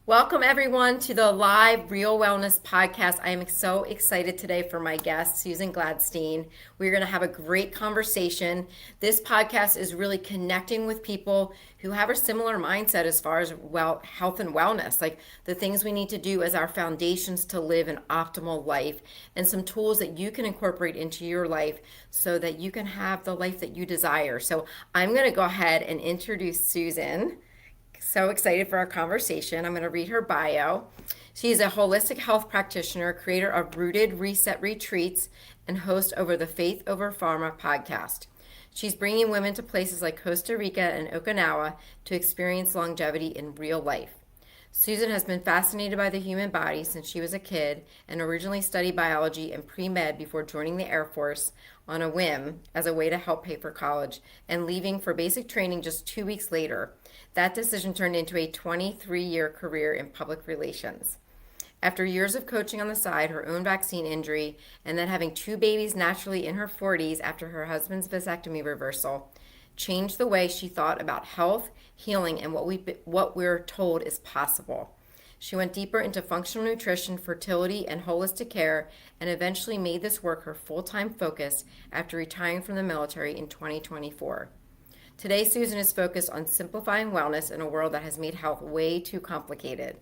Welcome, everyone, to the live Real Wellness podcast. I am so excited today for my guest, Susan Gladstein. We're going to have a great conversation. This podcast is really connecting with people who have a similar mindset as far as health and wellness, like the things we need to do as our foundations to live an optimal life, and some tools that you can incorporate into your life so that you can have the life that you desire. So I'm going to go ahead and introduce Susan. So excited for our conversation. I'm going to read her bio. She's a holistic health practitioner, creator of Rooted Reset Retreats, and host over the Faith Over Pharma podcast. She's bringing women to places like Costa Rica and Okinawa to experience longevity in real life. Susan has been fascinated by the human body since she was a kid and originally studied biology and pre-med before joining the Air Force on a whim as a way to help pay for college and leaving for basic training just 2 weeks later. That decision turned into a 23-year career in public relations. After years of coaching on the side, her own vaccine injury, and then having 2 babies naturally in her 40s after her husband's vasectomy reversal, changed the way she thought about health, healing, and what we're told is possible. She went deeper into functional nutrition, fertility, and holistic care, and eventually made this work her full-time focus after retiring from the military in 2024. Today, Susan is focused on simplifying wellness in a world that has made health way too complicated.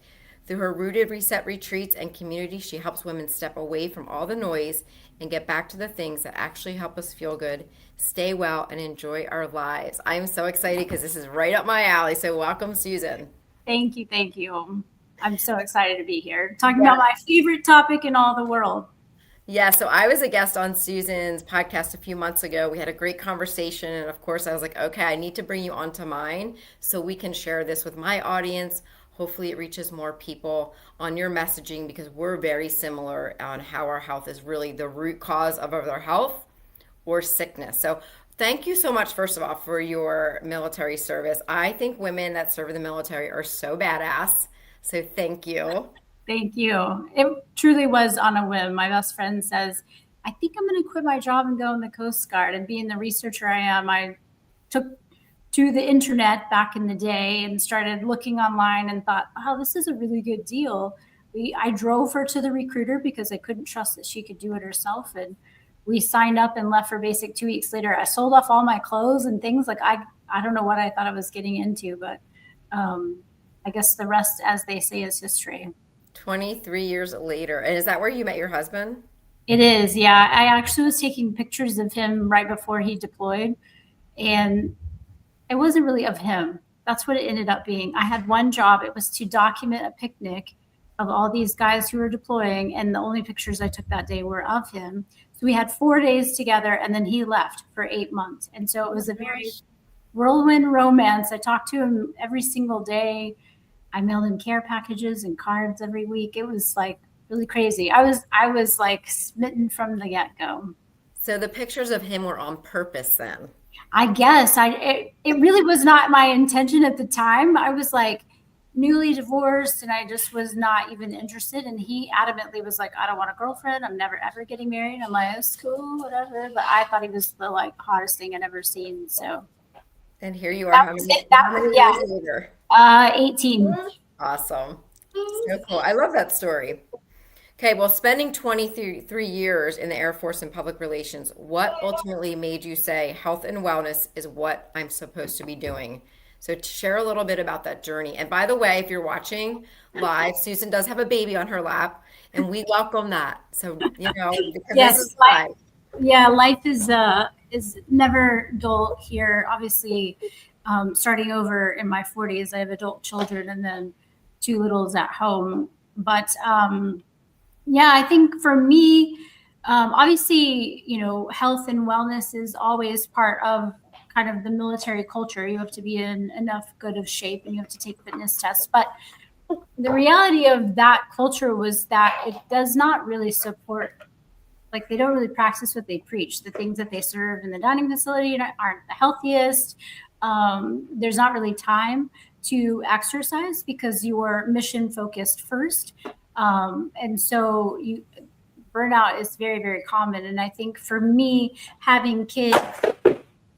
Through her Rooted Reset retreats and community, she helps women step away from all the noise and get back to the things that actually help us feel good, stay well, and enjoy our lives. I am so excited because this is right up my alley. So welcome, Susan. Thank you. Thank you. I'm so excited to be here talking about my favorite topic in all the world. Yeah, so I was a guest on Susan's podcast a few months ago. We had a great conversation. And of course, I was like, okay, I need to bring you onto mine so we can share this with my audience. Hopefully, it reaches more people on your messaging because we're very similar on how our health is really the root cause of our health or sickness. So, thank you so much, first of all, for your military service. I think women that serve in the military are so badass. So, thank you. Thank you. It truly was on a whim. My best friend says, I think I'm going to quit my job and go in the Coast Guard. And being the researcher I am, I took to the internet back in the day and started looking online and thought, oh, this is a really good deal. I drove her to the recruiter because I couldn't trust that she could do it herself. And we signed up and left for basic 2 weeks later. I sold off all my clothes and things. Like I don't know what I thought I was getting into, but I guess the rest, as they say, is history. 23 years later. And is that where you met your husband? It is, yeah. I actually was taking pictures of him right before he deployed, and it wasn't really of him. That's what it ended up being. I had one job. It was to document a picnic of all these guys who were deploying, and the only pictures I took that day were of him. So we had 4 days together, and then he left for 8 months. And so it was a very whirlwind romance. I talked to him every single day. I mailed him care packages and cards every week. It was like really crazy. I was like smitten from the get-go. So the pictures of him were on purpose then? I guess it really was not my intention at the time. I was like newly divorced and I just was not even interested. And he adamantly was like, I don't want a girlfriend. I'm never, ever getting married. I'm like, it's cool, whatever. But I thought he was the like hottest thing I'd ever seen. So. And here you are. How many years later? 18. Awesome. So cool. I love that story. Okay, well, spending 23 years in the Air Force in public relations, what ultimately made you say health and wellness is what I'm supposed to be doing? So share a little bit about that journey. And by the way, if you're watching live, Susan does have a baby on her lap, and we welcome that. So, because yes, this is live. Yeah, life is never dull here. Obviously, starting over in my 40s, I have adult children and then 2 littles at home. But yeah, I think for me, obviously, health and wellness is always part of kind of the military culture. You have to be in enough good of shape and you have to take fitness tests. But the reality of that culture was that it does not really support, like they don't really practice what they preach. The things that they serve in the dining facility aren't the healthiest. There's not really time to exercise because you're mission focused first. And so burnout is very, very common. And I think for me, having kids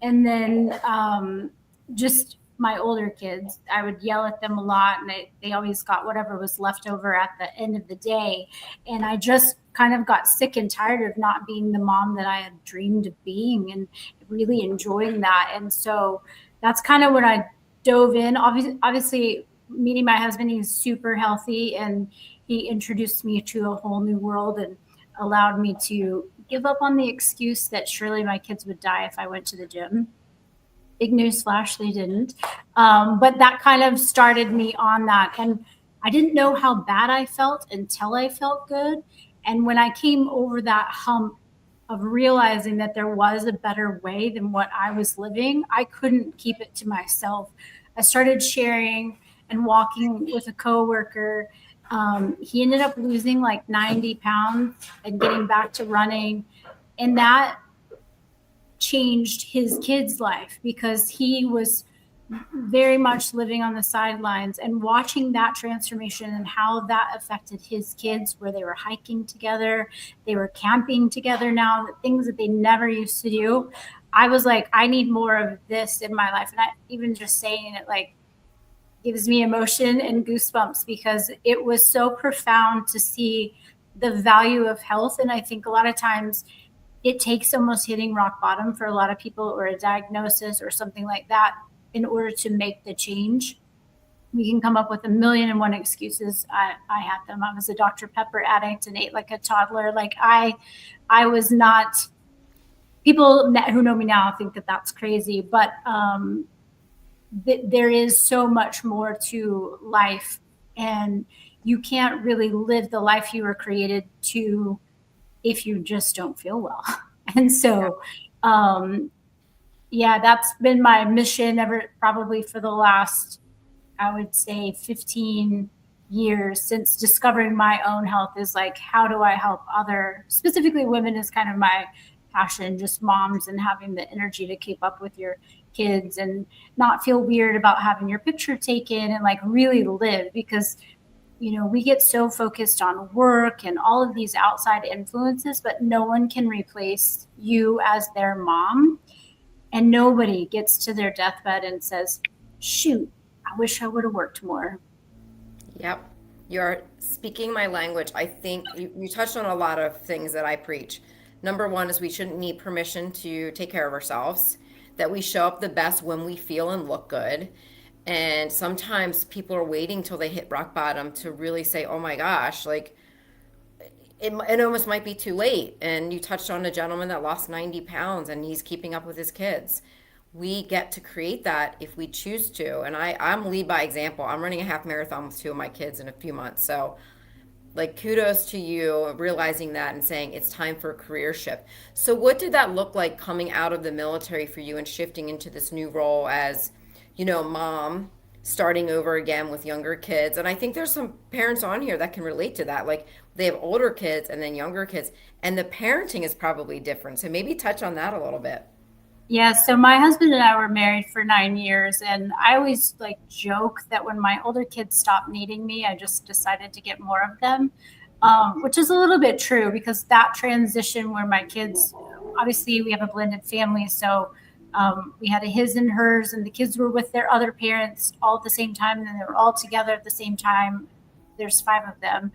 and then just my older kids. I would yell at them a lot, and they always got whatever was left over at the end of the day. And I just kind of got sick and tired of not being the mom that I had dreamed of being and really enjoying that. And so that's kind of when I dove in. Obviously, meeting my husband, he's super healthy, and he introduced me to a whole new world and allowed me to give up on the excuse that surely my kids would die if I went to the gym. Big news flash, they didn't. But that kind of started me on that. And I didn't know how bad I felt until I felt good. And when I came over that hump of realizing that there was a better way than what I was living, I couldn't keep it to myself. I started sharing and walking with a coworker. He ended up losing like 90 pounds and getting back to running. And that changed his kid's life because he was very much living on the sidelines, and watching that transformation and how that affected his kids, where they were hiking together, they were camping together now, things that they never used to do. I was like, I need more of this in my life. And I even just saying it like gives me emotion and goosebumps because it was so profound to see the value of health. And I think a lot of times it takes almost hitting rock bottom for a lot of people, or a diagnosis or something like that, in order to make the change. We can come up with a million and one excuses. I had them. I was a Dr. Pepper addict and ate like a toddler. Like I was not. People who know me now think that that's crazy, but there is so much more to life, and you can't really live the life you were created to if you just don't feel well. And so, yeah, that's been my mission ever, probably for the last, I would say 15 years since discovering my own health, is like, how do I help other, specifically women is kind of my passion, just moms, and having the energy to keep up with your kids and not feel weird about having your picture taken, and like really live. Because we get so focused on work and all of these outside influences, but no one can replace you as their mom. And nobody gets to their deathbed and says, shoot, I wish I would have worked more. Yep. You're speaking my language. I think you touched on a lot of things that I preach. Number one is we shouldn't need permission to take care of ourselves, that we show up the best when we feel and look good. And sometimes people are waiting till they hit rock bottom to really say, oh my gosh, like it almost might be too late. And you touched on a gentleman that lost 90 pounds and he's keeping up with his kids. We get to create that if we choose to. And I'm lead by example. I'm running a half marathon with two of my kids in a few months. So, like, kudos to you realizing that and saying it's time for a career shift. So, what did that look like coming out of the military for you and shifting into this new role as, mom, starting over again with younger kids? And I think there's some parents on here that can relate to that. Like, they have older kids and then younger kids, and the parenting is probably different. So, maybe touch on that a little bit. Yeah, so my husband and I were married for 9 years, and I always like joke that when my older kids stopped needing me, I just decided to get more of them, which is a little bit true, because that transition where my kids, obviously we have a blended family, so we had a his and hers, and the kids were with their other parents all at the same time, and then they were all together at the same time. There's 5 of them,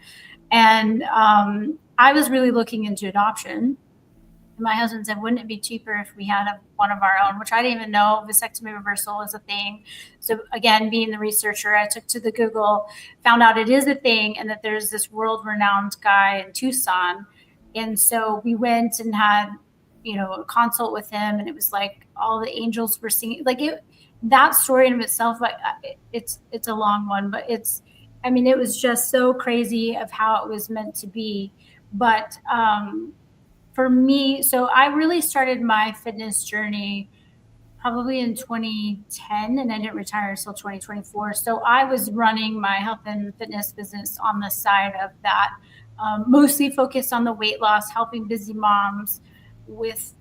and I was really looking into adoption. My husband said, wouldn't it be cheaper if we had one of our own, which I didn't even know vasectomy reversal is a thing. So again, being the researcher, I took to the Google, found out it is a thing, and that there's this world-renowned guy in Tucson. And so we went and had, a consult with him, and it was like all the angels were singing. Like that story in of itself, like it's a long one, but it was just so crazy of how it was meant to be. But for me, so I really started my fitness journey probably in 2010, and I didn't retire until 2024. So I was running my health and fitness business on the side of that, mostly focused on the weight loss, helping busy moms with,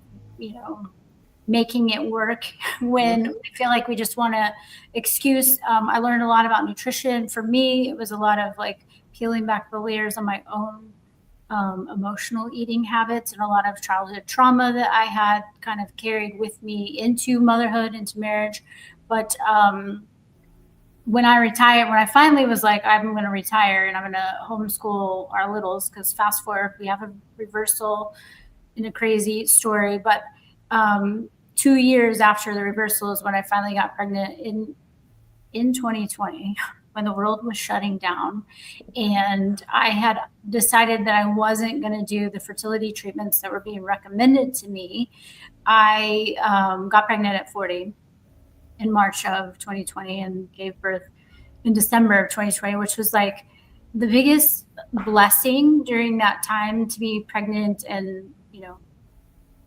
making it work when we feel like we just want to excuse. I learned a lot about nutrition. For me, it was a lot of like peeling back the layers on my own emotional eating habits, and a lot of childhood trauma that I had kind of carried with me into motherhood, into marriage. But when I finally was like, I'm going to retire and I'm going to homeschool our littles, because fast forward, we have a reversal in a crazy story. But 2 years after the reversal is when I finally got pregnant in 2020, when the world was shutting down. And I had decided that I wasn't going to do the fertility treatments that were being recommended to me. I got pregnant at 40 in March of 2020 and gave birth in December of 2020, which was like the biggest blessing during that time to be pregnant. And,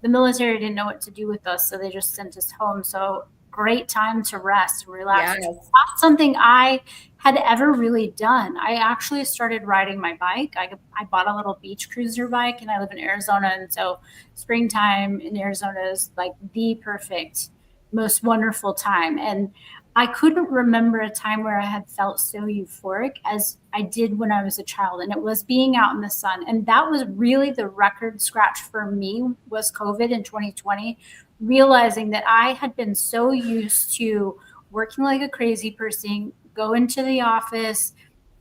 the military didn't know what to do with us, so they just sent us home. So great time to rest and relax. Yes. It's not something I had ever really done. I actually started riding my bike. I bought a little beach cruiser bike, and I live in Arizona. And so springtime in Arizona is like the perfect, most wonderful time. And I couldn't remember a time where I had felt so euphoric as I did when I was a child. And it was being out in the sun. And that was really the record scratch for me, was COVID in 2020, realizing that I had been so used to working like a crazy person, go into the office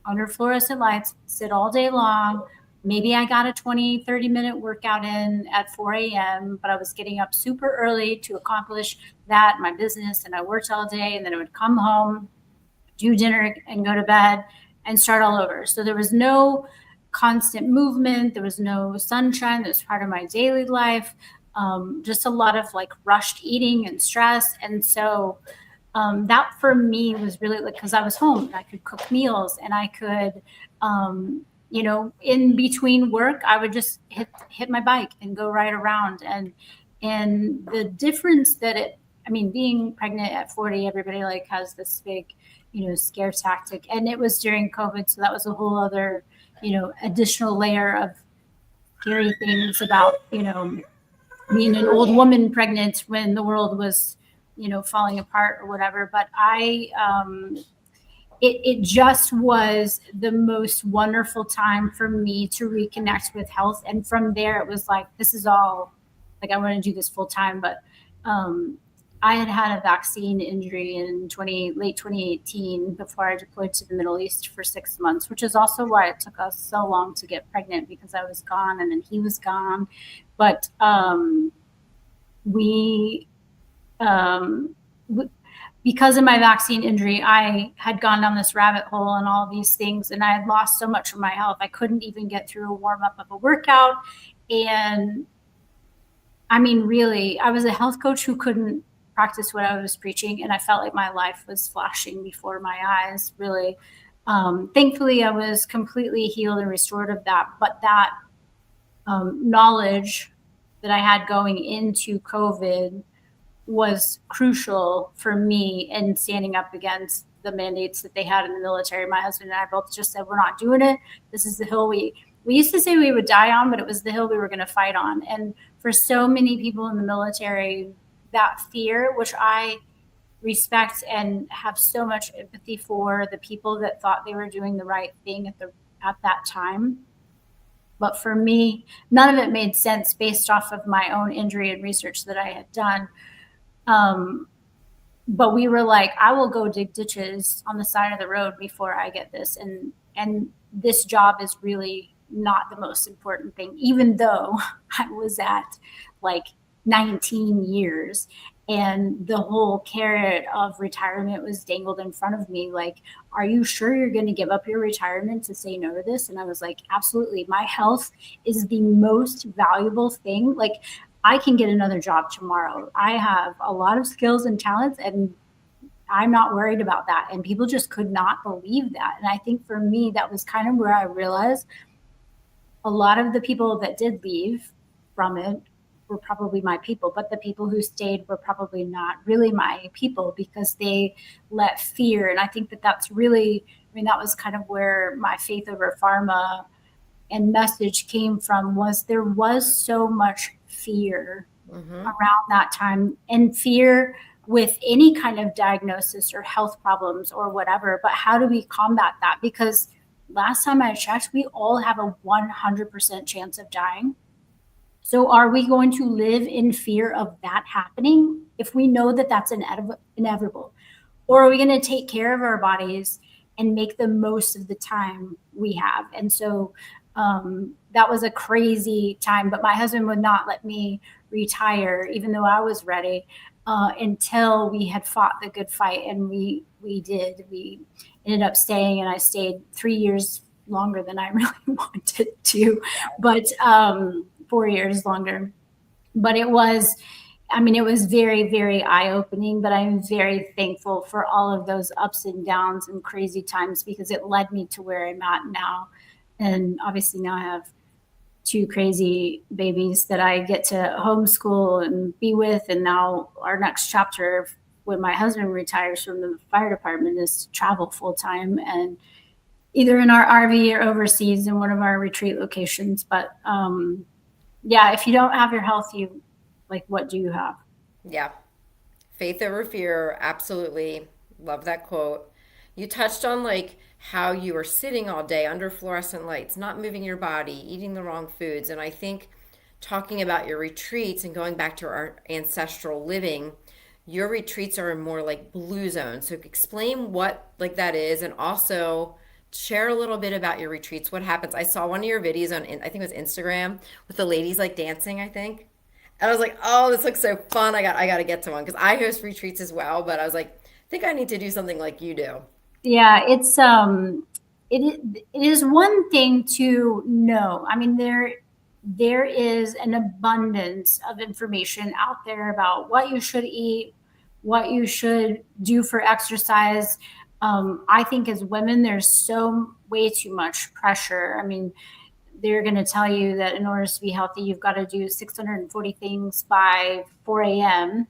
under fluorescent lights, sit all day long. Maybe I got a 20, 30-minute workout in at 4 a.m., but I was getting up super early to accomplish that, my business, and I worked all day, and then I would come home, do dinner, and go to bed and start all over. So there was no constant movement. There was no sunshine. That was part of my daily life. Just a lot of like rushed eating and stress. And so that for me was really like, because I was home and I could cook meals, and I could, in between work, I would just hit my bike and go right around. And the difference that being pregnant at 40, everybody like has this big, scare tactic. And it was during COVID. So that was a whole other, additional layer of scary things about, being an old woman pregnant when the world was, falling apart or whatever. But it just was the most wonderful time for me to reconnect with health. And from there, it was like, this is all, like, I want to do this full time. But I had a vaccine injury in late 2018 before I deployed to the Middle East for 6 months, which is also why it took us so long to get pregnant, because I was gone and then he was gone. But because of my vaccine injury, I had gone down this rabbit hole and all these things, and I had lost so much of my health. I couldn't even get through a warm up of a workout. And really, I was a health coach who couldn't practice what I was preaching. And I felt like my life was flashing before my eyes, really. Thankfully, I was completely healed and restored of that. But that knowledge that I had going into COVID was crucial for me in standing up against the mandates that they had in the military. My husband and I both just said, we're not doing it. This is the hill we used to say we would die on, but it was the hill we were going to fight on. And for so many people in the military, that fear, which I respect and have so much empathy for, the people that thought they were doing the right thing at that time. But for me, none of it made sense based off of my own injury and research that I had done. But we were like, I will go dig ditches on the side of the road before I get this. And this job is really not the most important thing, even though I was at like 19 years and the whole carrot of retirement was dangled in front of me. Like, are you sure you're going to give up your retirement to say no to this? And I was like, absolutely. My health is the most valuable thing. Like, I can get another job tomorrow. I have a lot of skills and talents, and I'm not worried about that. And people just could not believe that. And I think for me, that was kind of where I realized a lot of the people that did leave from it were probably my people, but the people who stayed were probably not really my people, because they let fear. And I think that that's really, that was kind of where my faith over pharma and message came from, was there was so much fear around that time, and fear with any kind of diagnosis or health problems or whatever. But how do we combat that? Because last time I checked, we all have a 100% chance of dying. So are we going to live in fear of that happening if we know that that's inevitable? or are we going to take care of our bodies and make the most of the time we have? And so that was a crazy time, but my husband would not let me retire, even though I was ready, until we had fought the good fight. And we did. We ended up staying, and I stayed 3 years longer than I really wanted to, but 4 years longer. But it was, I mean, it was very, very eye opening, but I'm very thankful for all of those ups and downs and crazy times, because it led me to where I'm at now. And obviously now I have two crazy babies that I get to homeschool and be with. And now our next chapter, when my husband retires from the fire department, is to travel full time, and either in our RV or overseas in one of our retreat locations. But yeah, if you don't have your health, you, like, what do you have? Yeah. Faith over fear. Absolutely. Love that quote. You touched on like how you were sitting all day under fluorescent lights, not moving your body, eating the wrong foods. And I think talking about your retreats and going back to our ancestral living, your retreats are in more like blue zones. So explain what like that is, and also share a little bit about your retreats. What happens? I saw one of your videos on I think it was Instagram with the ladies like dancing, I think. And I was like, "Oh, this looks so fun. I got to get to one because I host retreats as well, but I was like, I think I need to do something like you do." Yeah, it is one thing to know. I mean, there is an abundance of information out there about what you should eat, what you should do for exercise. I think as women, there's so way too much pressure. I mean, they're going to tell you that in order to be healthy, you've got to do 640 things by 4 a.m.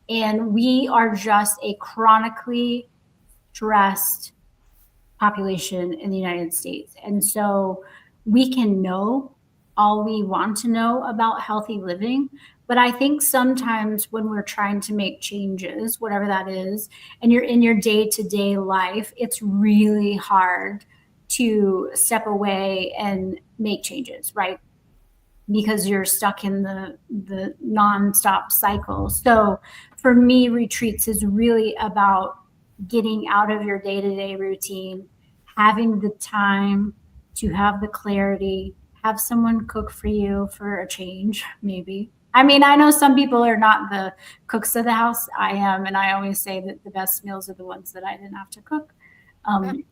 And we are just a chronically stressed population in the United States. And so we can know all we want to know about healthy living. But I think sometimes when we're trying to make changes, whatever that is, and you're in your day to day life, it's really hard to step away and make changes, right? Because you're stuck in the nonstop cycle. So for me, retreats is really about getting out of your day-to-day routine, having the time to have the clarity, have someone cook for you for a change, maybe. I mean, I know some people are not the cooks of the house. I am, and I always say that the best meals are the ones that I didn't have to cook. Um,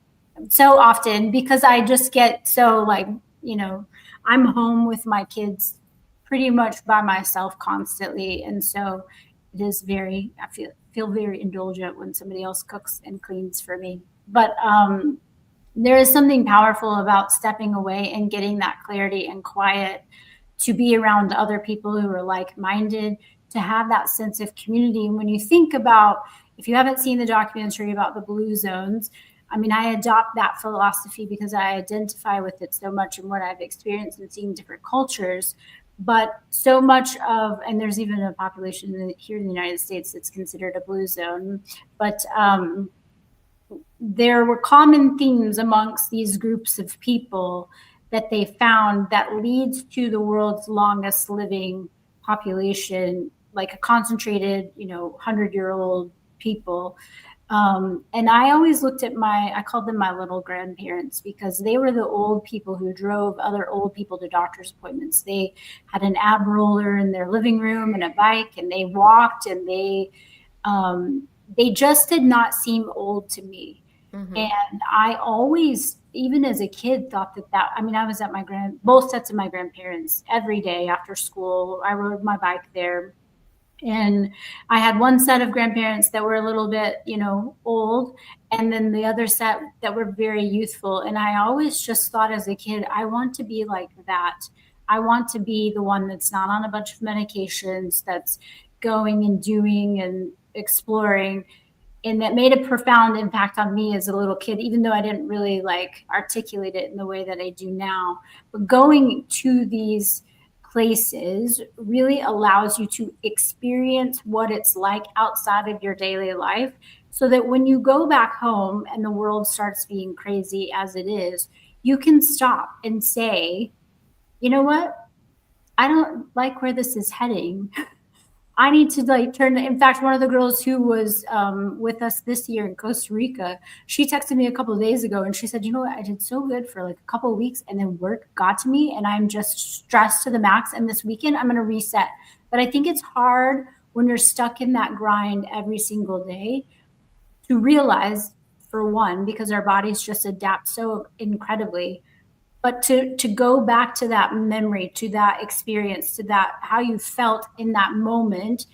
so often, because I just get so, like, you know, I'm home with my kids pretty much by myself constantly. And so it is very, I feel very indulgent when somebody else cooks and cleans for me. But there is something powerful about stepping away and getting that clarity and quiet, to be around other people who are like-minded, to have that sense of community. And when you think about, if you haven't seen the documentary about the blue zones, I mean, I adopt that philosophy because I identify with it so much in what I've experienced and seeing different cultures. But so much of, and there's even a population here in the United States that's considered a blue zone, but there were common themes amongst these groups of people that they found that leads to the world's longest living population, like a concentrated, 100-year-old people. And I always looked at I called them my little grandparents, because they were the old people who drove other old people to doctor's appointments. They had an ab roller in their living room and a bike, and they walked, and they just did not seem old to me. Mm-hmm. And I always, even as a kid, thought I mean, I was at both sets of my grandparents every day after school. I rode my bike there. And I had one set of grandparents that were a little bit, old, and then the other set that were very youthful. And I always just thought as a kid, I want to be like that. I want to be the one that's not on a bunch of medications, that's going and doing and exploring. And that made a profound impact on me as a little kid, even though I didn't really like articulate it in the way that I do now. But going to these places really allows you to experience what it's like outside of your daily life, so that when you go back home and the world starts being crazy as it is, you can stop and say, you know what? I don't like where this is heading. I need to like turn. In fact, one of the girls who was with us this year in Costa Rica, she texted me a couple of days ago and she said, you know what, I did so good for like a couple of weeks and then work got to me and I'm just stressed to the max. And this weekend I'm going to reset. But I think it's hard when you're stuck in that grind every single day to realize, for one, because our bodies just adapt so incredibly, but to go back to that memory, to that experience, to that how you felt in that moment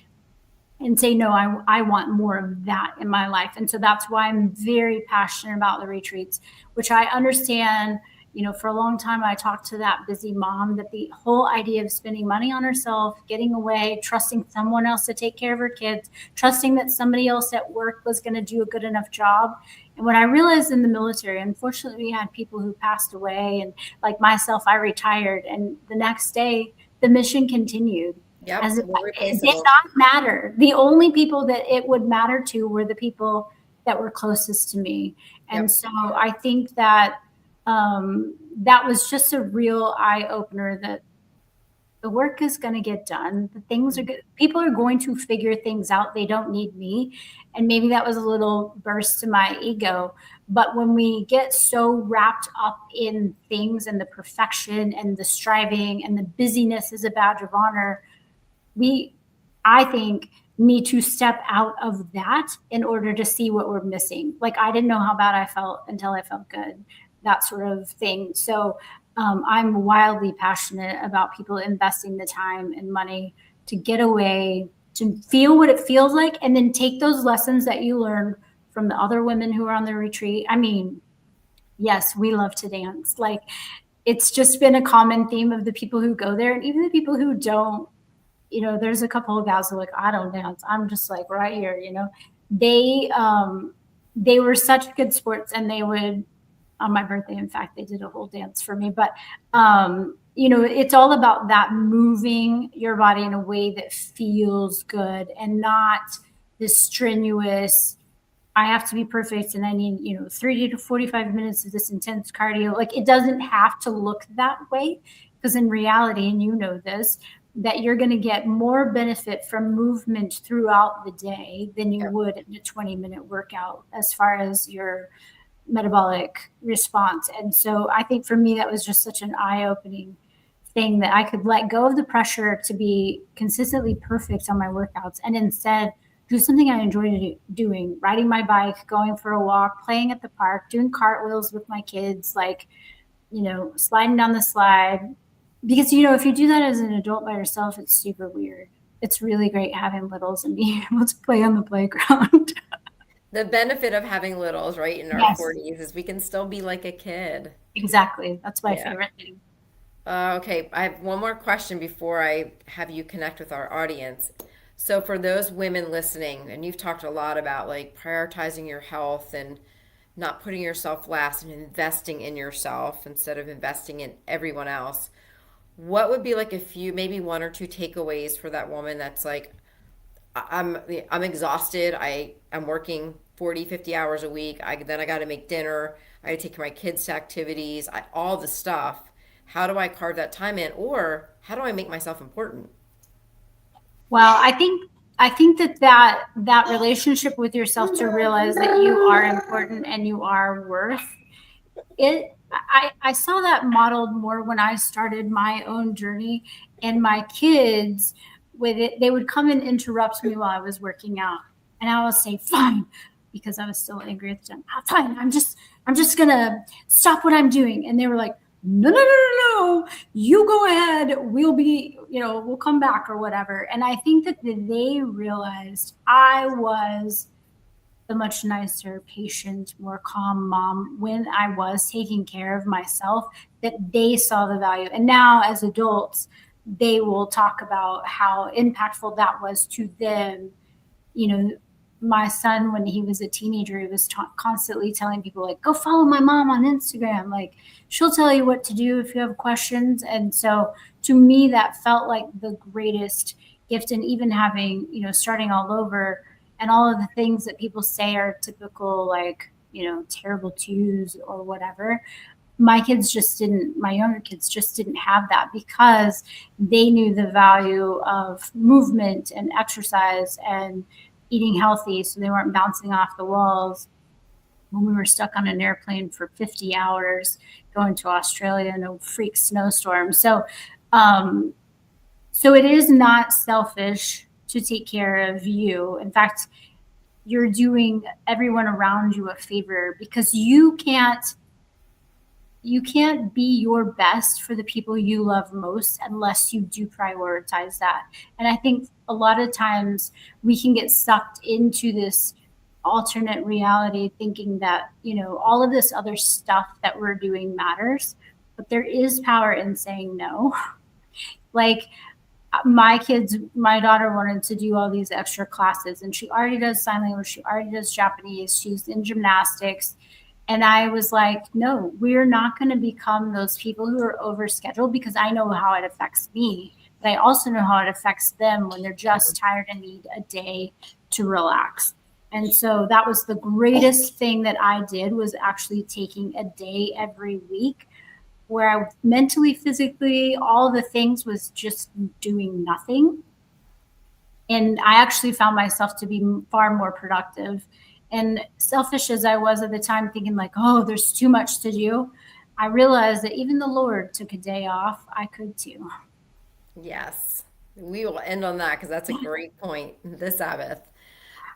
and say, no, I want more of that in my life. And so that's why I'm very passionate about the retreats, which I understand. You know, for a long time, I talked to that busy mom that the whole idea of spending money on herself, getting away, trusting someone else to take care of her kids, trusting that somebody else at work was going to do a good enough job. And when I realized in the military, unfortunately, we had people who passed away. And like myself, I retired. And the next day, the mission continued. Yep, As if we're it did replaceable. not matter. The only people that it would matter to were the people that were closest to me. And Yep. so I think that that was just a real eye opener that the work is going to get done. The things are good. People are going to figure things out. They don't need me. And maybe that was a little burst to my ego. But when we get so wrapped up in things and the perfection and the striving and the busyness is a badge of honor, we, I think, need to step out of that in order to see what we're missing. Like I didn't know how bad I felt until I felt good, that sort of thing. So I'm wildly passionate about people investing the time and money to get away, to feel what it feels like, and then take those lessons that you learned from the other women who are on the retreat. I mean, yes, we love to dance. Like it's just been a common theme of the people who go there and even the people who don't. You know, there's a couple of gals who are like, I don't dance. I'm just like right here, you know. They were such good sports and they would on my birthday, in fact, they did a whole dance for me. But you know, it's all about that moving your body in a way that feels good and not this strenuous, I have to be perfect and I need, you know, 30 to 45 minutes of this intense cardio. Like it doesn't have to look that way because in reality, and you know this, that you're going to get more benefit from movement throughout the day than you Yep. would in a 20-minute workout as far as your metabolic response. And so I think for me, that was just such an eye-opening thing that I could let go of the pressure to be consistently perfect on my workouts and instead do something I enjoy doing, riding my bike, going for a walk, playing at the park, doing cartwheels with my kids, like, you know, sliding down the slide. Because, you know, if you do that as an adult by yourself, it's super weird. It's really great having littles and being able to play on the playground. The benefit of having littles, right, in our Yes, 40s is we can still be like a kid. exactly. That's my Yeah. favorite thing. Okay, I have one more question before I have you connect with our audience. So, for those women listening, and you've talked a lot about like prioritizing your health and not putting yourself last and investing in yourself instead of investing in everyone else, what would be like a few, maybe one or two takeaways for that woman that's like, I'm I'm exhausted. I'm working 40, 50 hours a week. I got to make dinner. I got to take my kids to activities. All the stuff. How do I carve that time in, or how do I make myself important? Well, I think that relationship with yourself to realize that you are important and you are worth it. I saw that modeled more when I started my own journey and my kids with it. They would come and interrupt me while I was working out. And I would say, fine, because I was still angry at them. Fine, I'm just gonna stop what I'm doing. And they were like, no, no, no, no, no. You go ahead. We'll come back or whatever. And I think that they realized I was the much nicer, patient, more calm mom when I was taking care of myself, that they saw the value. And now, as adults, they will talk about how impactful that was to them. You know, my son, when he was a teenager, he was constantly telling people, like, go follow my mom on Instagram. Like, she'll tell you what to do if you have questions. And so, to me, that felt like the greatest gift. And even having, you know, starting all over and all of the things that people say are typical, like, you know, terrible twos or whatever. my younger kids just didn't have that because they knew the value of movement and exercise and eating healthy. So they weren't bouncing off the walls when we were stuck on an airplane for 50 hours going to Australia in a freak snowstorm. Um, so it is not selfish to take care of you. In fact, you're doing everyone around you a favor because you can't be your best for the people you love most unless you do prioritize that. And I think a lot of times we can get sucked into this alternate reality thinking that, all of this other stuff that we're doing matters, but there is power in saying no. Like my daughter wanted to do all these extra classes, and she already does sign language, she already does Japanese, she's in gymnastics. And I was like, no, we're not going to become those people who are overscheduled, because I know how it affects me, but I also know how it affects them when they're just tired and need a day to relax. And so that was the greatest thing that I did, was actually taking a day every week where I mentally, physically, all the things was just doing nothing. And I actually found myself to be far more productive. And selfish as I was at the time, thinking like, oh, there's too much to do, I realized that even the Lord took a day off. I could too. Yes. We will end on that because that's a great point, the Sabbath.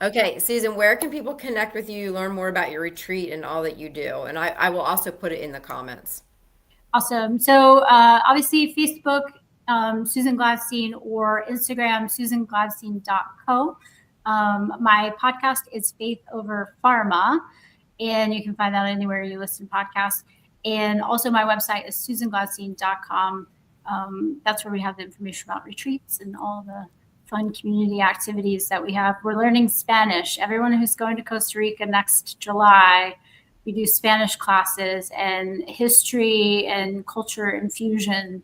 Okay, Susan, where can people connect with you, learn more about your retreat and all that you do? And I will also put it in the comments. Awesome. So obviously Facebook, Susan Gladstein, or Instagram, susangladstein.co. My podcast is Faith Over Pharma, and you can find that anywhere you listen to podcasts. And also my website is susangladstein.com. That's where we have the information about retreats and all the fun community activities that we have. We're learning Spanish. Everyone who's going to Costa Rica next July, we do Spanish classes and history and culture infusion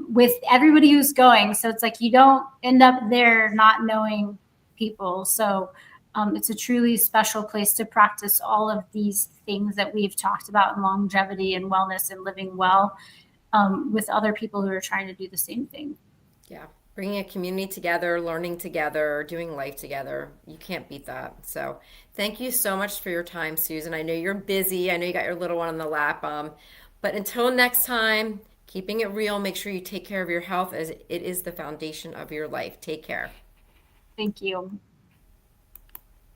with everybody who's going. So it's like you don't end up there not knowing people. So it's a truly special place to practice all of these things that we've talked about in longevity and wellness and living well, with other people who are trying to do the same thing. Yeah. Bringing a community together, learning together, doing life together. You can't beat that. So thank you so much for your time, Susan. I know you're busy. I know you got your little one on the lap. But until next time, keeping it real, make sure you take care of your health as it is the foundation of your life. Take care. Thank you.